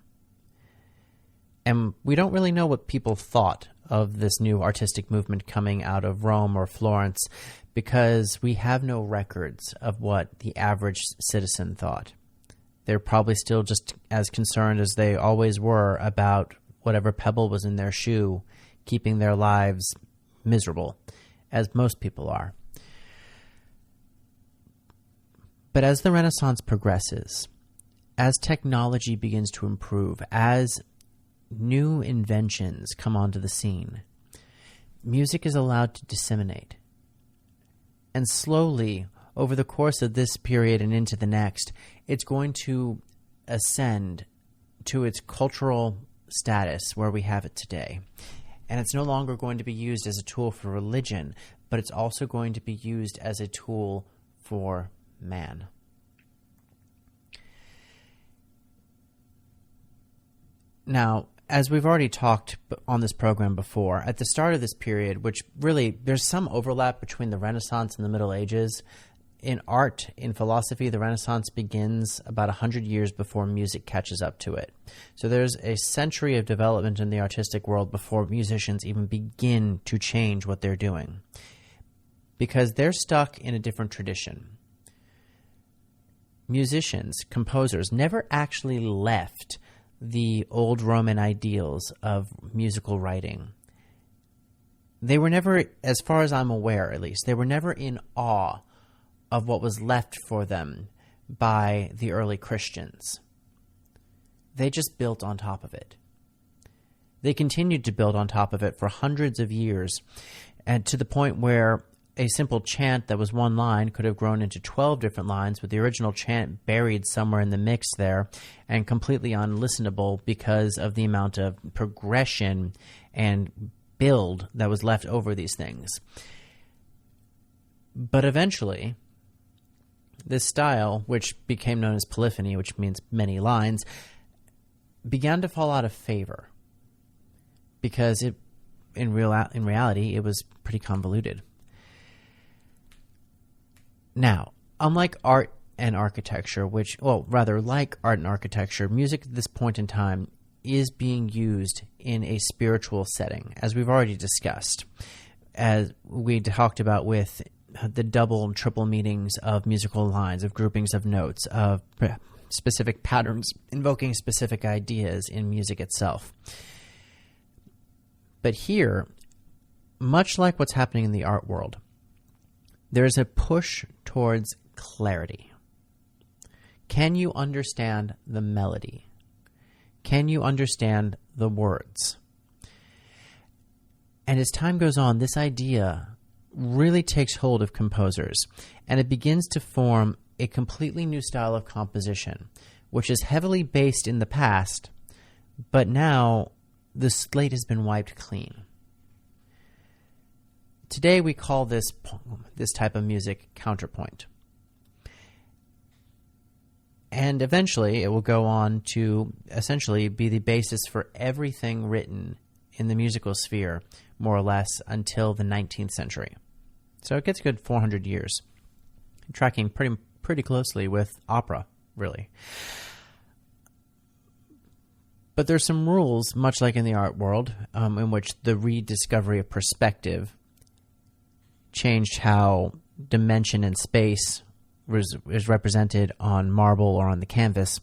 And we don't really know what people thought of this new artistic movement coming out of Rome or Florence because we have no records of what the average citizen thought. They're probably still just as concerned as they always were about whatever pebble was in their shoe, keeping their lives miserable, as most people are. But as the Renaissance progresses, as technology begins to improve, as new inventions come onto the scene, music is allowed to disseminate. And slowly, over the course of this period and into the next, it's going to ascend to its cultural status where we have it today. And it's no longer going to be used as a tool for religion, but it's also going to be used as a tool for man. Now, as we've already talked on this program before, at the start of this period, which really, there's some overlap between the Renaissance and the Middle Ages. In art, in philosophy, the Renaissance begins about 100 years before music catches up to it. So there's a century of development in the artistic world before musicians even begin to change what they're doing, because they're stuck in a different tradition. Musicians, composers, never actually left the old Roman ideals of musical writing. They were never, as far as I'm aware at least, they were never in awe of what was left for them by the early Christians. They just built on top of it. They continued to build on top of it for hundreds of years, and to the point where a simple chant that was one line could have grown into 12 different lines, with the original chant buried somewhere in the mix there and completely unlistenable because of the amount of progression and build that was left over these things. But eventually, this style, which became known as polyphony, which means many lines, began to fall out of favor because in reality, it was pretty convoluted. Now, unlike art and architecture, like art and architecture, music at this point in time is being used in a spiritual setting, as we've already discussed, as we talked about with the double and triple meanings of musical lines, of groupings of notes, of specific patterns invoking specific ideas in music itself. But here, much like what's happening in the art world, there is a push towards clarity. Can you understand the melody? Can you understand the words? And as time goes on, this idea really takes hold of composers, and it begins to form a completely new style of composition, which is heavily based in the past, but now the slate has been wiped clean. Today we call this type of music counterpoint. And eventually it will go on to essentially be the basis for everything written in the musical sphere, more or less, until the 19th century. So it gets a good 400 years, tracking pretty closely with opera, really. But there's some rules, much like in the art world, in which the rediscovery of perspective changed how dimension and space is represented on marble or on the canvas.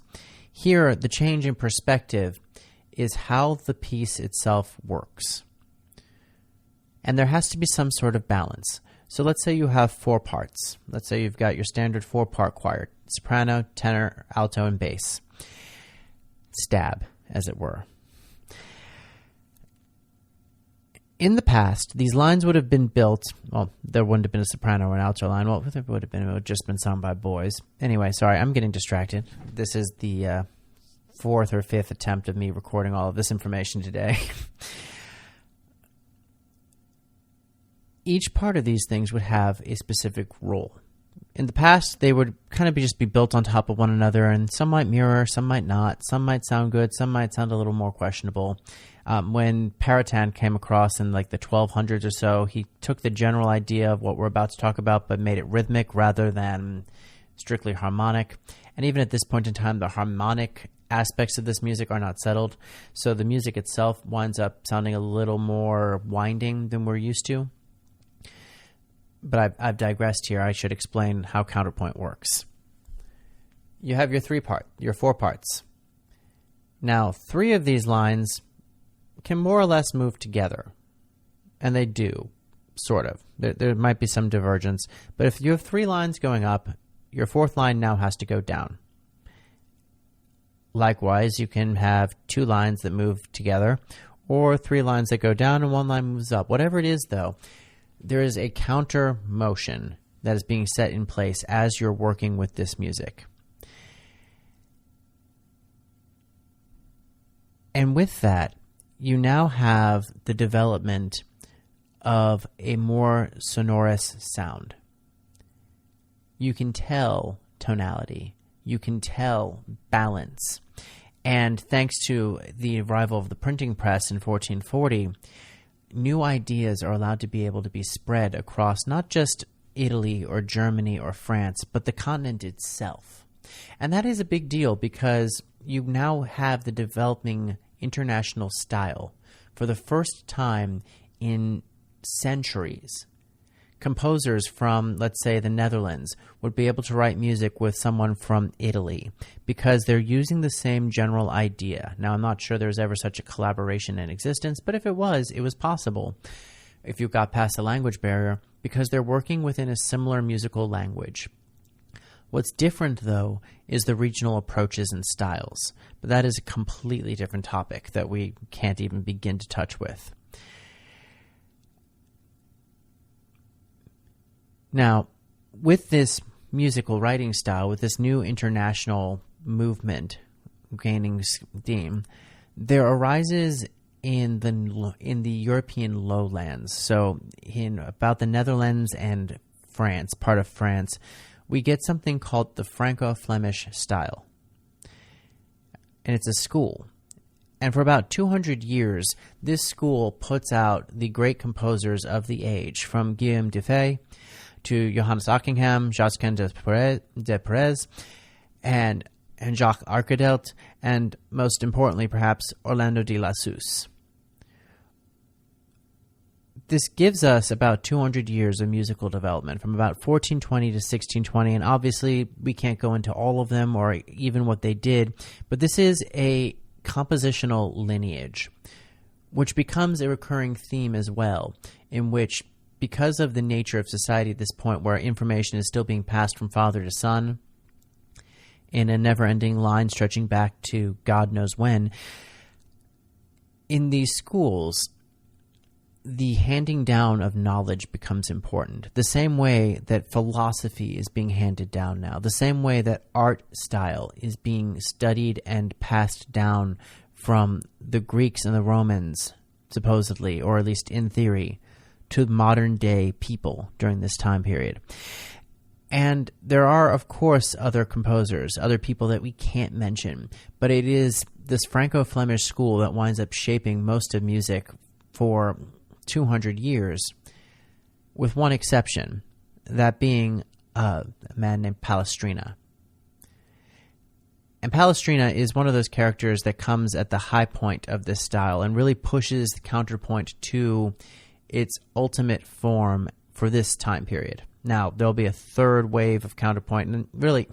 Here, the change in perspective is how the piece itself works. And there has to be some sort of balance. So let's say you have 4 parts. Let's say you've got your standard 4-part choir: soprano, tenor, alto, and bass. Stab, as it were. In the past, these lines would have been built, well, there wouldn't have been a soprano or an alto line. Well, it would have just been sung by boys. Anyway, sorry, I'm getting distracted. This is the fourth or fifth attempt of me recording all of this information today. Each part of these things would have a specific role. In the past, they would kind of just be built on top of one another, and some might mirror, some might not. Some might sound good, some might sound a little more questionable. When Paratan came across in like the 1200s or so, he took the general idea of what we're about to talk about, but made it rhythmic rather than strictly harmonic. And even at this point in time, the harmonic aspects of this music are not settled. So the music itself winds up sounding a little more winding than we're used to. But I've digressed here. I should explain how counterpoint works. You have your four parts. Now, three of these lines can more or less move together. And they do, sort of. There might be some divergence. But if you have three lines going up, your fourth line now has to go down. Likewise, you can have two lines that move together, or three lines that go down and one line moves up. Whatever it is, though, there is a counter motion that is being set in place as you're working with this music. And with that, you now have the development of a more sonorous sound. You can tell tonality. You can tell balance. And thanks to the arrival of the printing press in 1440, new ideas are allowed to be able to be spread across not just Italy or Germany or France, but the continent itself. And that is a big deal because you now have the developing international style for the first time in centuries. Composers from, let's say, the Netherlands would be able to write music with someone from Italy because they're using the same general idea. Now, I'm not sure there's ever such a collaboration in existence, but if it was possible if you got past the language barrier because they're working within a similar musical language. What's different, though, is the regional approaches and styles, but that is a completely different topic that we can't even begin to touch with. Now, with this musical writing style, with this new international movement gaining steam, there arises in the European lowlands, so in about the Netherlands and France, part of France, we get something called the Franco-Flemish style. And it's a school. And for about 200 years, this school puts out the great composers of the age, from Guillaume Dufay to Johannes Ockingham, Jacques de Perez, and Jacques Arcadelt, and most importantly, perhaps, Orlando de la Suze. This gives us about 200 years of musical development, from about 1420 to 1620, and obviously we can't go into all of them or even what they did, but this is a compositional lineage, which becomes a recurring theme as well, in which, because of the nature of society at this point where information is still being passed from father to son in a never-ending line stretching back to God knows when, in these schools, the handing down of knowledge becomes important. The same way that philosophy is being handed down now, the same way that art style is being studied and passed down from the Greeks and the Romans, supposedly, or at least in theory, to modern-day people during this time period. And there are, of course, other composers, other people that we can't mention, but it is this Franco-Flemish school that winds up shaping most of music for 200 years, with one exception, that being a man named Palestrina. And Palestrina is one of those characters that comes at the high point of this style and really pushes the counterpoint to its ultimate form for this time period. Now, there'll be a third wave of counterpoint, and really,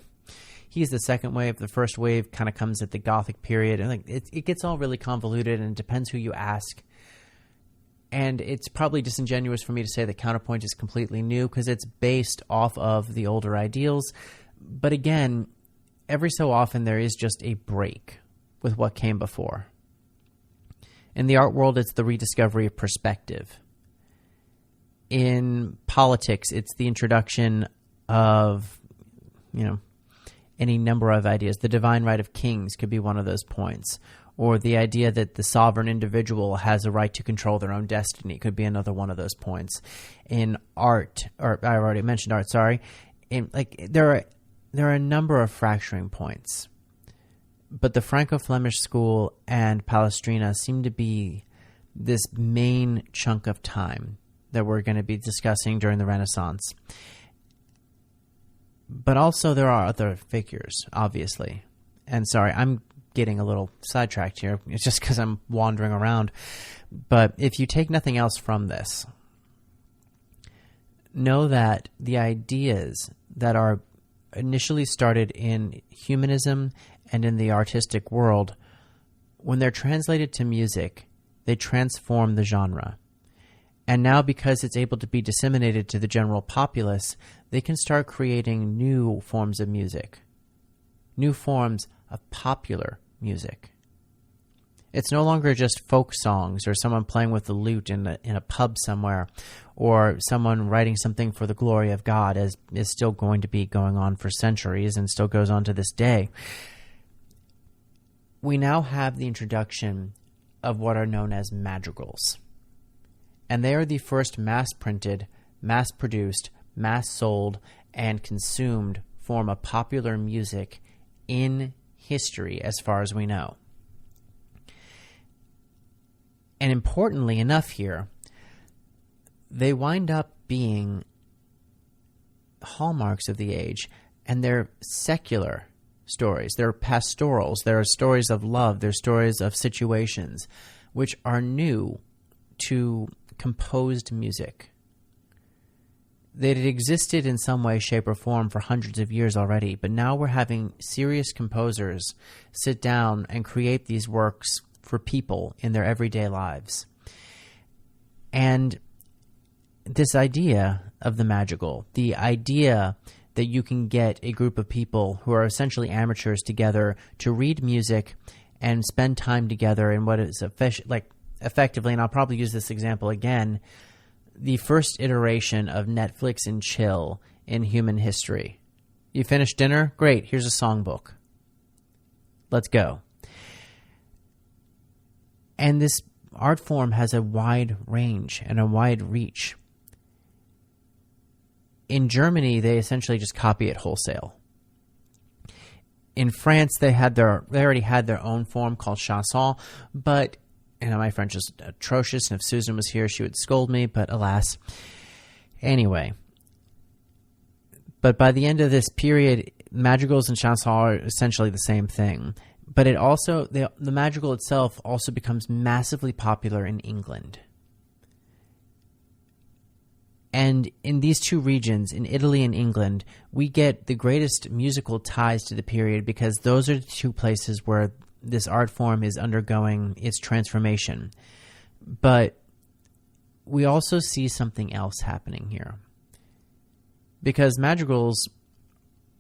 he's the second wave. The first wave kind of comes at the Gothic period, and it gets all really convoluted, and it depends who you ask. And it's probably disingenuous for me to say that counterpoint is completely new because it's based off of the older ideals. But again, every so often there is just a break with what came before. In the art world, it's the rediscovery of perspective. In politics, it's the introduction of, any number of ideas. The divine right of kings could be one of those points. Or the idea that the sovereign individual has a right to control their own destiny could be another one of those points. In art, or I already mentioned art, sorry. There are a number of fracturing points. But the Franco-Flemish school and Palestrina seem to be this main chunk of time that we're going to be discussing during the Renaissance. But also there are other figures, obviously. And sorry, I'm getting a little sidetracked here. It's just because I'm wandering around. But if you take nothing else from this, know that the ideas that are initially started in humanism and in the artistic world, when they're translated to music, they transform the genre. And now, because it's able to be disseminated to the general populace, they can start creating new forms of music, new forms of popular music. It's no longer just folk songs or someone playing with the lute in a pub somewhere, or someone writing something for the glory of God, as is still going to be going on for centuries and still goes on to this day. We now have the introduction of what are known as madrigals. And they are the first mass-printed, mass-produced, mass-sold, and consumed form of popular music in history, as far as we know. And importantly enough here, they wind up being hallmarks of the age, and they're secular stories. They're pastorals. They're stories of love. They're stories of situations which are new to composed music. That it existed in some way, shape, or form for hundreds of years already, but now we're having serious composers sit down and create these works for people in their everyday lives. And this idea of the magical, the idea that you can get a group of people who are essentially amateurs together to read music and spend time together in what is effectively, and I'll probably use this example again, the first iteration of Netflix and chill in human history. You finished dinner? Great, here's a songbook. Let's go. And this art form has a wide range and a wide reach. In Germany, they essentially just copy it wholesale. In France, they already had their own form called chanson, but my French is atrocious, and if Susan was here, she would scold me, but alas. Anyway, but by the end of this period, madrigals and chansons are essentially the same thing. But it also, the madrigal itself also becomes massively popular in England. And in these two regions, in Italy and England, we get the greatest musical ties to the period because those are the two places where this art form is undergoing its transformation. But we also see something else happening here. Because madrigals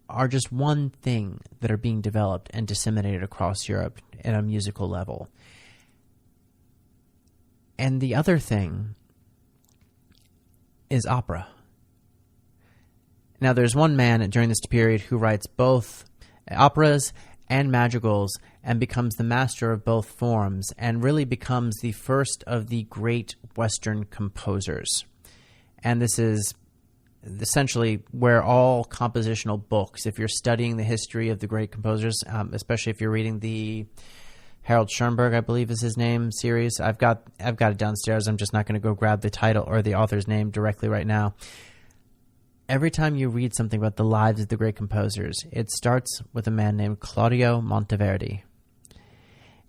are just one thing that are being developed and disseminated across Europe at a musical level. And the other thing is opera. Now, there's one man during this period who writes both operas and madrigals and becomes the master of both forms and really becomes the first of the great Western composers. And this is essentially where all compositional books, if you're studying the history of the great composers, especially if you're reading the Harold Schoenberg, I believe is his name, series. I've got it downstairs. I'm just not going to go grab the title or the author's name directly right now. Every time you read something about the lives of the great composers, it starts with a man named Claudio Monteverdi.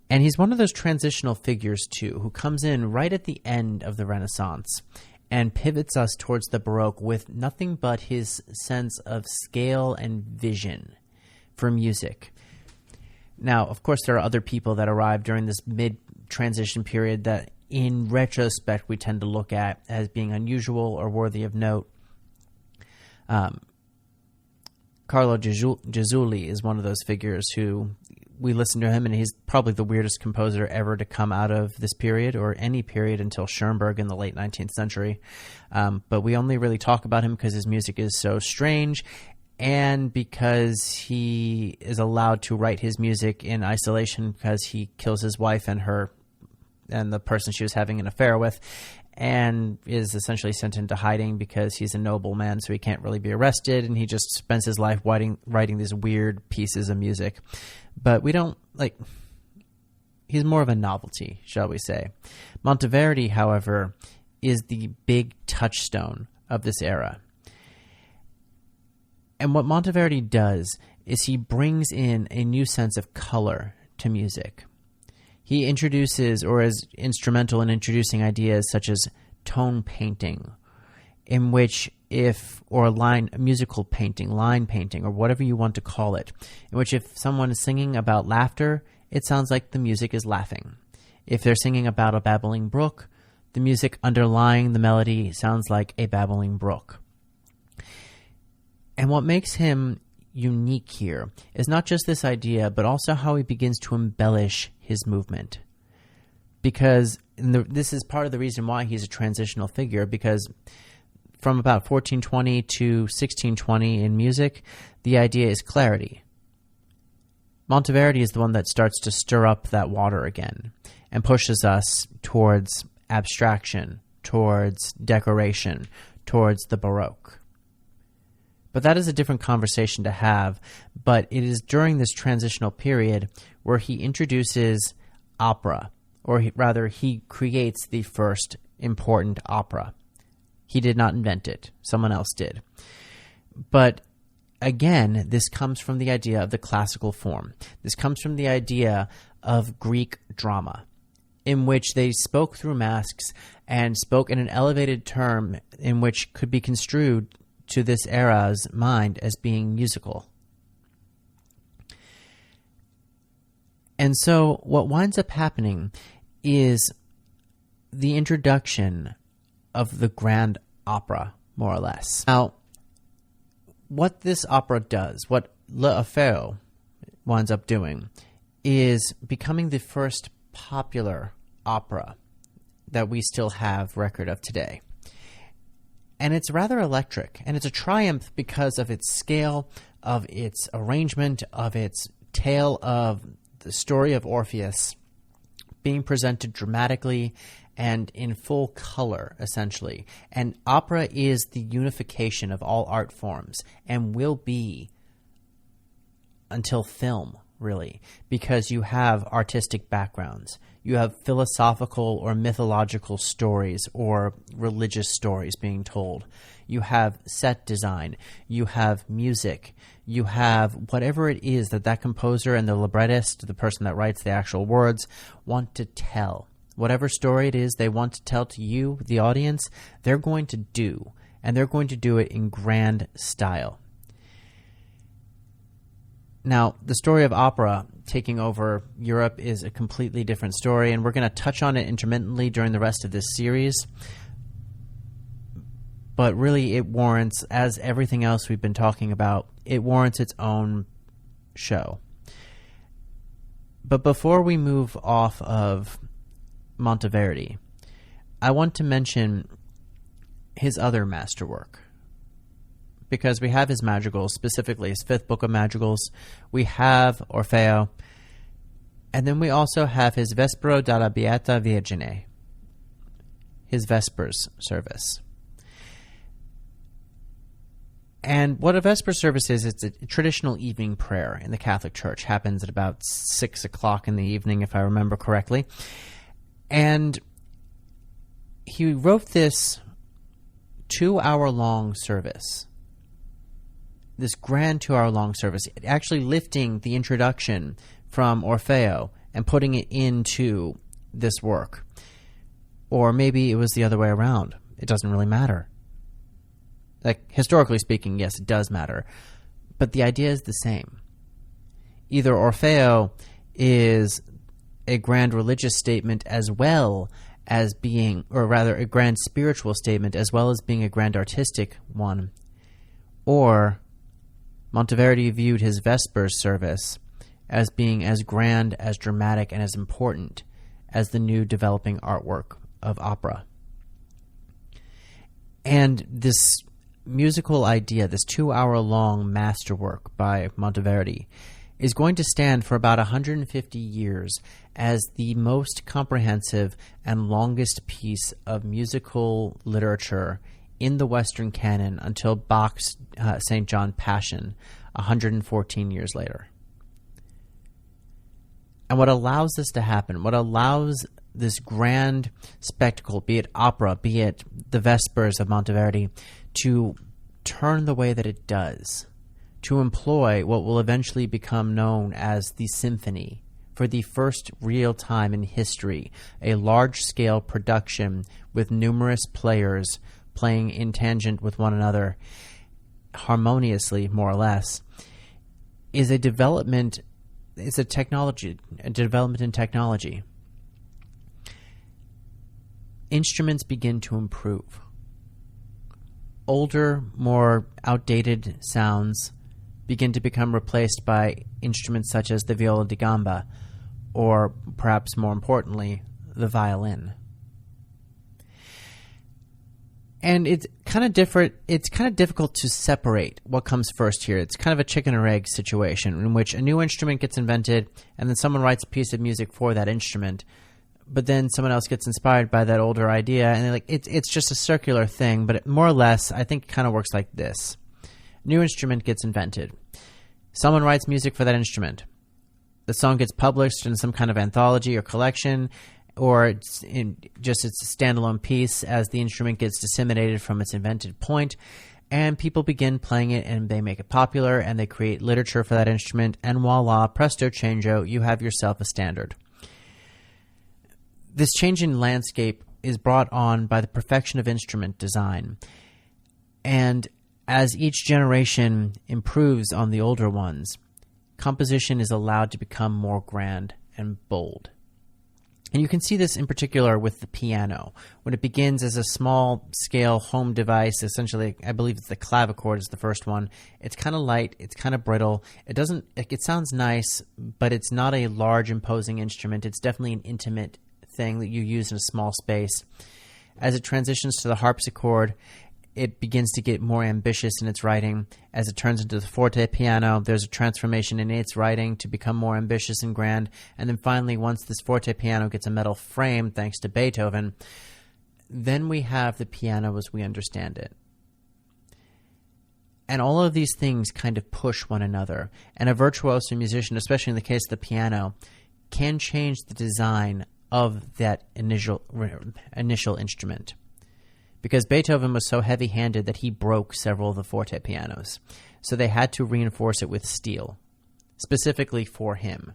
And he's one of those transitional figures, too, who comes in right at the end of the Renaissance and pivots us towards the Baroque with nothing but his sense of scale and vision for music. Now, of course, there are other people that arrived during this mid-transition period that, in retrospect, we tend to look at as being unusual or worthy of note. Carlo Gesulli is one of those figures who we listen to him, and he's probably the weirdest composer ever to come out of this period, or any period until Schoenberg in the late 19th century. But we only really talk about him because his music is so strange, and because he is allowed to write his music in isolation because he kills his wife and the person she was having an affair with, and is essentially sent into hiding because he's a noble man, so he can't really be arrested, and he just spends his life writing these weird pieces of music. But we don't, he's more of a novelty, shall we say. Monteverdi, however, is the big touchstone of this era. And what Monteverdi does is he brings in a new sense of color to music. He introduces, or is instrumental in introducing, ideas such as tone painting, in which musical painting, line painting, or whatever you want to call it, in which if someone is singing about laughter, it sounds like the music is laughing. If they're singing about a babbling brook, the music underlying the melody sounds like a babbling brook. And what makes him unique here is not just this idea, but also how he begins to embellish his movement. Because this is part of the reason why he's a transitional figure, because from about 1420 to 1620 in music, the idea is clarity. Monteverdi is the one that starts to stir up that water again and pushes us towards abstraction, towards decoration, towards the Baroque. But that is a different conversation to have. But it is during this transitional period where he introduces opera, or he creates the first important opera. He did not invent it. Someone else did. But again, this comes from the idea of the classical form. This comes from the idea of Greek drama, in which they spoke through masks and spoke in an elevated term in which could be construed to this era's mind as being musical. And so what winds up happening is the introduction of the grand opera, more or less. Now, what this opera does, what L'Orfeo winds up doing, is becoming the first popular opera that we still have record of today. And it's rather electric, and it's a triumph because of its scale, of its arrangement, of its tale of the story of Orpheus being presented dramatically and in full color, essentially. And opera is the unification of all art forms, and will be until film, really, because you have artistic backgrounds. You have philosophical or mythological stories or religious stories being told. You have set design. You have music. You have whatever it is that composer and the librettist, the person that writes the actual words, want to tell. Whatever story it is they want to tell to you, the audience, they're going to do. And they're going to do it in grand style. Now, the story of opera taking over Europe is a completely different story, and we're going to touch on it intermittently during the rest of this series. But really, it warrants, as everything else we've been talking about, it warrants its own show. But before we move off of Monteverdi, I want to mention his other masterwork. Because we have his madrigals, specifically his fifth book of madrigals. We have Orfeo. And then we also have his Vespero della Beata Vergine, his Vespers service. And what a Vesper service is, it's a traditional evening prayer in the Catholic Church. Happens at about 6 o'clock in the evening, if I remember correctly. And he wrote this 2-hour-long service. This grand 2-hour-long service, actually lifting the introduction from Orfeo and putting it into this work. Or maybe it was the other way around. It doesn't really matter. Historically speaking, yes, it does matter. But the idea is the same. Either Orfeo is a grand religious statement as well as being, or rather a grand spiritual statement as well as being a grand artistic one, or Monteverdi viewed his Vespers service as being as grand, as dramatic, and as important as the new developing artwork of opera. And this musical idea, this 2-hour-long masterwork by Monteverdi, is going to stand for about 150 years as the most comprehensive and longest piece of musical literature in the Western canon until Bach's St. John Passion 114 years later. And what allows this to happen, what allows this grand spectacle, be it opera, be it the Vespers of Monteverdi, to turn the way that it does, to employ what will eventually become known as the symphony, for the first real time in history, a large-scale production with numerous players playing in tangent with one another, harmoniously, more or less, is a development. It's a development in technology. Instruments begin to improve. Older, more outdated sounds begin to become replaced by instruments such as the viola da gamba, or perhaps more importantly, the violin. And it's kind of different. It's kind of difficult to separate what comes first here. It's kind of a chicken or egg situation in which a new instrument gets invented and then someone writes a piece of music for that instrument, but then someone else gets inspired by that older idea, and they're like, it's just a circular thing. But more or less, I think it kind of works like this. New instrument gets invented. Someone writes music for that instrument. The song gets published in some kind of anthology or collection, or it's a standalone piece as the instrument gets disseminated from its invented point, and people begin playing it, and they make it popular, and they create literature for that instrument, and voila, presto changeo, you have yourself a standard. This change in landscape is brought on by the perfection of instrument design, and as each generation improves on the older ones, composition is allowed to become more grand and bold. And you can see this in particular with the piano. When it begins as a small-scale home device, essentially, I believe it's the clavichord is the first one. It's kind of light. It's kind of brittle. It sounds nice, but it's not a large, imposing instrument. It's definitely an intimate thing that you use in a small space. As it transitions to the harpsichord, it begins to get more ambitious in its writing. As it turns into the forte piano, there's a transformation in its writing to become more ambitious and grand. And then finally, once this forte piano gets a metal frame, thanks to Beethoven, then we have the piano as we understand it. And all of these things kind of push one another. And a virtuoso musician, especially in the case of the piano, can change the design of that initial instrument. Because Beethoven was so heavy-handed that he broke several of the forte pianos. So they had to reinforce it with steel, specifically for him.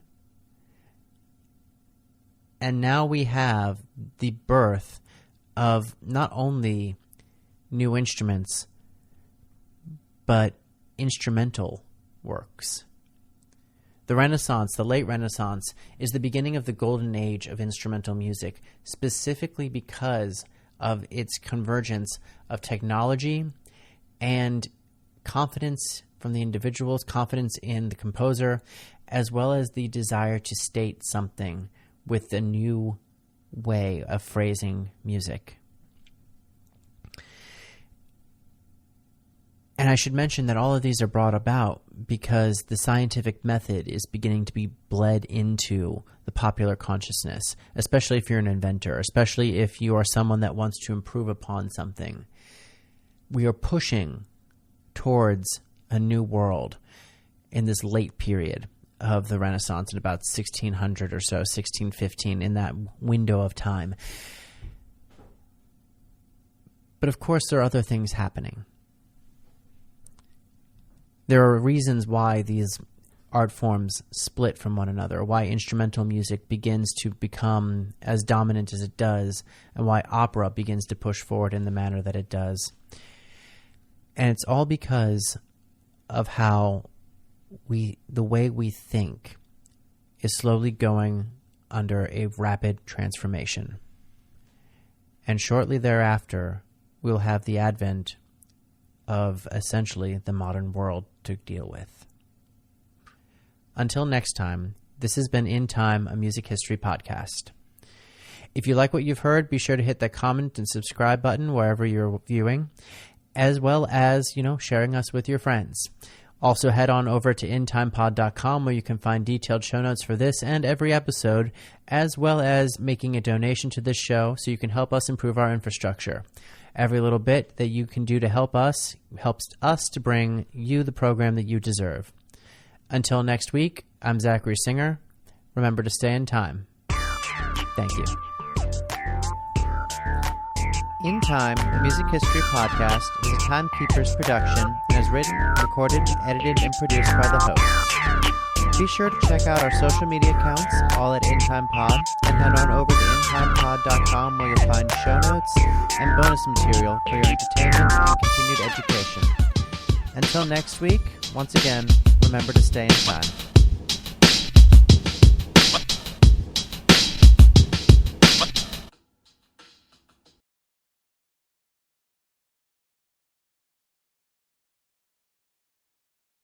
And now we have the birth of not only new instruments, but instrumental works. The Renaissance, the late Renaissance, is the beginning of the golden age of instrumental music, specifically because of its convergence of technology and confidence from the individuals, confidence in the composer, as well as the desire to state something with a new way of phrasing music. And I should mention that all of these are brought about because the scientific method is beginning to be bled into the popular consciousness, especially if you're an inventor, especially if you are someone that wants to improve upon something. We are pushing towards a new world in this late period of the Renaissance in about 1600 or so, 1615, in that window of time. But of course, there are other things happening. There are reasons why these art forms split from one another, why instrumental music begins to become as dominant as it does, and why opera begins to push forward in the manner that it does. And it's all because of how the way we think is slowly going under a rapid transformation. And shortly thereafter, we'll have the advent of essentially the modern world to deal with. Until next time, this has been In Time, a music history podcast. If you like what you've heard, be sure to hit that comment and subscribe button wherever you're viewing, as well as, sharing us with your friends. Also, head on over to intimepod.com where you can find detailed show notes for this and every episode, as well as making a donation to this show so you can help us improve our infrastructure. Every little bit that you can do to help us helps us to bring you the program that you deserve. Until next week, I'm Zachary Singer. Remember to stay in time. Thank you. In Time, a music history podcast, is a Timekeepers production and is written, recorded, edited, and produced by the hosts. Be sure to check out our social media accounts, all at InTimePod, and head on over to InTimePod.com where you'll find show notes and bonus material for your entertainment and continued education. Until next week, once again, remember to stay in time.